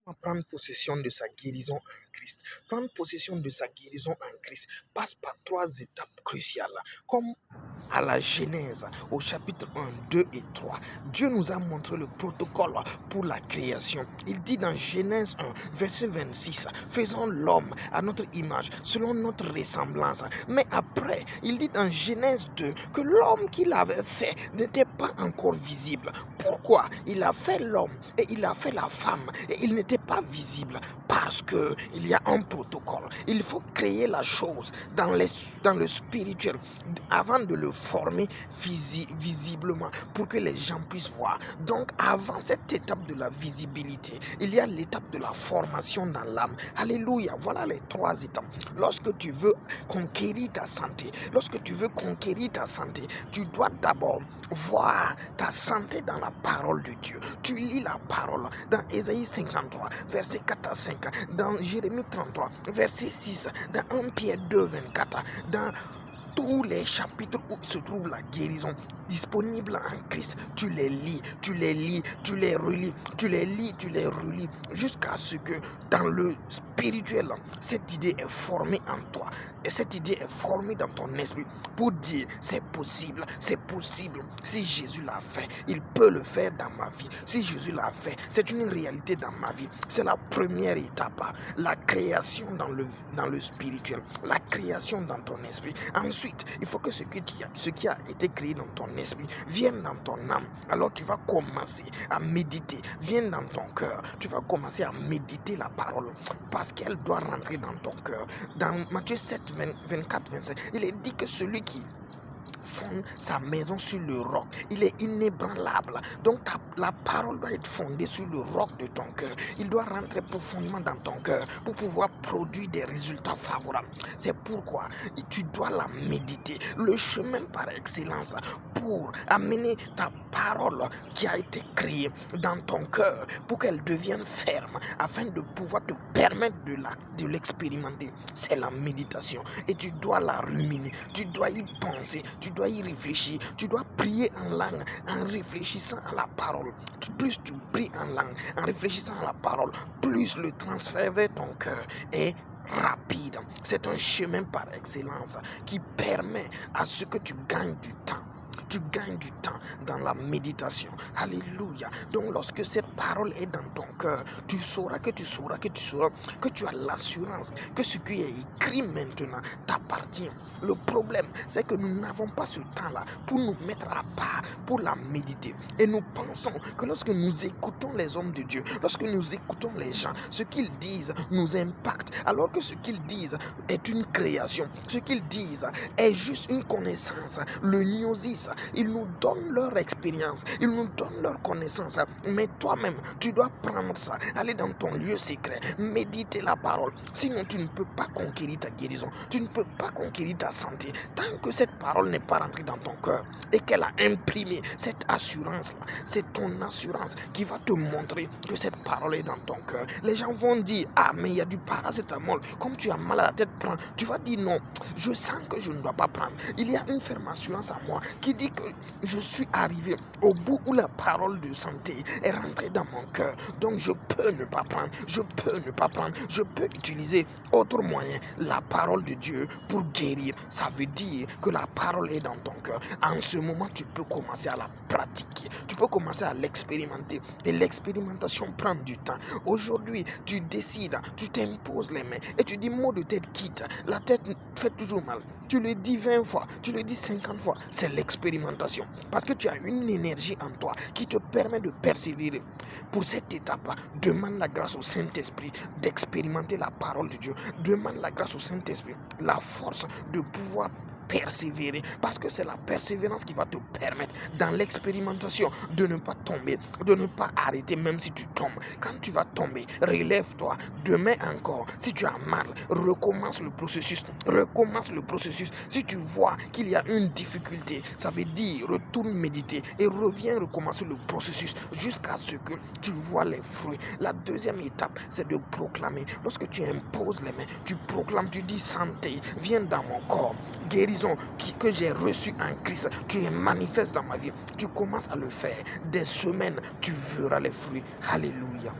À prendre possession de sa guérison en Christ. Prendre possession de sa guérison en Christ passe par trois étapes cruciales. Comme à la Genèse, au chapitre 1, 2 et 3, Dieu nous a montré le protocole pour la création. Il dit dans Genèse 1, verset 26, faisons l'homme à notre image, selon notre ressemblance. Mais après, il dit dans Genèse 2 que l'homme qu'il avait fait n'était pas encore visible. Pourquoi? Il a fait l'homme et il a fait la femme et il n'était pas visible parce que il y a un protocole. Il faut créer la chose dans le spirituel avant de le former visiblement pour que les gens puissent voir. Donc avant cette étape de la visibilité, il y a l'étape de la formation dans l'âme. Alléluia, voilà les trois étapes. Lorsque tu veux conquérir ta santé, tu dois d'abord voir ta santé dans la parole de Dieu. Tu lis la parole dans Ésaïe 53, verset 4 à 5, dans Jérémie 33, verset 6, dans 1 Pierre 2, 24, dans tous les chapitres où se trouve la guérison disponible en Christ. Tu les lis, tu les relis, jusqu'à ce que dans le spirituel, cette idée est formée en toi et cette idée est formée dans ton esprit pour dire c'est possible. Si Jésus l'a fait, il peut le faire dans ma vie. Si Jésus l'a fait, c'est une réalité dans ma vie. C'est la première étape, la création dans le spirituel, la création dans ton esprit. Ensuite, il faut que ce qui a été créé dans ton esprit vienne dans ton âme. Alors tu vas commencer à méditer, vienne dans ton cœur. Tu vas commencer à méditer la parole parce qu'elle doit rentrer dans ton cœur. Dans Matthieu 7, 24, 25, il est dit que celui qui fonde sa maison sur le roc, il est inébranlable. Donc la parole doit être fondée sur le roc de ton cœur. Il doit rentrer profondément dans ton cœur pour pouvoir produire des résultats favorables. C'est pourquoi tu dois la méditer. Le chemin par excellence pour amener ta parole qui a été créée dans ton cœur pour qu'elle devienne ferme afin de pouvoir te permettre de l'expérimenter, c'est la méditation. Et tu dois la ruminer, tu dois y penser, tu dois y réfléchir, tu dois prier en langue en réfléchissant à la parole. Plus tu pries en langue en réfléchissant à la parole, plus le transfert vers ton cœur est rapide. C'est un chemin par excellence qui permet à ce que tu gagnes du temps. Tu gagnes du temps dans la méditation. Alléluia. Donc lorsque cette parole est dans ton cœur, tu sauras que tu as l'assurance que ce qui est écrit maintenant t'appartient. Le problème, c'est que nous n'avons pas ce temps-là pour nous mettre à part, pour la méditer. Et nous pensons que lorsque nous écoutons les hommes de Dieu, lorsque nous écoutons les gens, ce qu'ils disent nous impacte, alors que ce qu'ils disent est une création. Ce qu'ils disent est juste une connaissance. Le gnosis, ils nous donnent leur expérience, ils nous donnent leur connaissance. Mais toi-même, tu dois prendre ça, aller dans ton lieu secret, méditer la parole. Sinon, tu ne peux pas conquérir ta guérison, tu ne peux pas conquérir ta santé. Tant que cette parole n'est pas rentrée dans ton cœur et qu'elle a imprimé cette assurance-là, c'est ton assurance qui va te montrer que cette parole est dans ton cœur. Les gens vont dire, ah, mais il y a du paracétamol. Comme tu as mal à la tête, prends. Tu vas dire, non, je sens que je ne dois pas prendre. Il y a une ferme assurance à moi qui dit que je suis arrivé au bout où la parole de santé est rentrée dans mon cœur. Donc je peux ne pas prendre, je peux utiliser autre moyen, la parole de Dieu pour guérir. Ça veut dire que la parole est dans ton cœur. En ce moment, tu peux commencer à la pratiquer, tu peux commencer à l'expérimenter et l'expérimentation prend du temps. Aujourd'hui, tu décides, tu t'imposes les mains et tu dis mot de tête quitte. La tête fait toujours mal. Tu le dis 20 fois, tu le dis 50 fois. C'est l'expérimentation. Parce que tu as une énergie en toi qui te permet de persévérer. Pour cette étape, demande la grâce au Saint-Esprit d'expérimenter la parole de Dieu. Demande la grâce au Saint-Esprit, la force de pouvoir persévérer, parce que c'est la persévérance qui va te permettre dans l'expérimentation de ne pas tomber, de ne pas arrêter même si tu tombes. Quand tu vas tomber, relève-toi, demain encore, si tu as mal, recommence le processus. Si tu vois qu'il y a une difficulté, ça veut dire retourne méditer et reviens recommencer le processus jusqu'à ce que tu vois les fruits. La deuxième étape, c'est de proclamer. Lorsque tu imposes les mains, tu proclames, tu dis santé, viens dans mon corps, guérison que j'ai reçue en Christ, tu es manifeste dans ma vie. Tu commences à le faire. Des semaines, tu verras les fruits. Alléluia.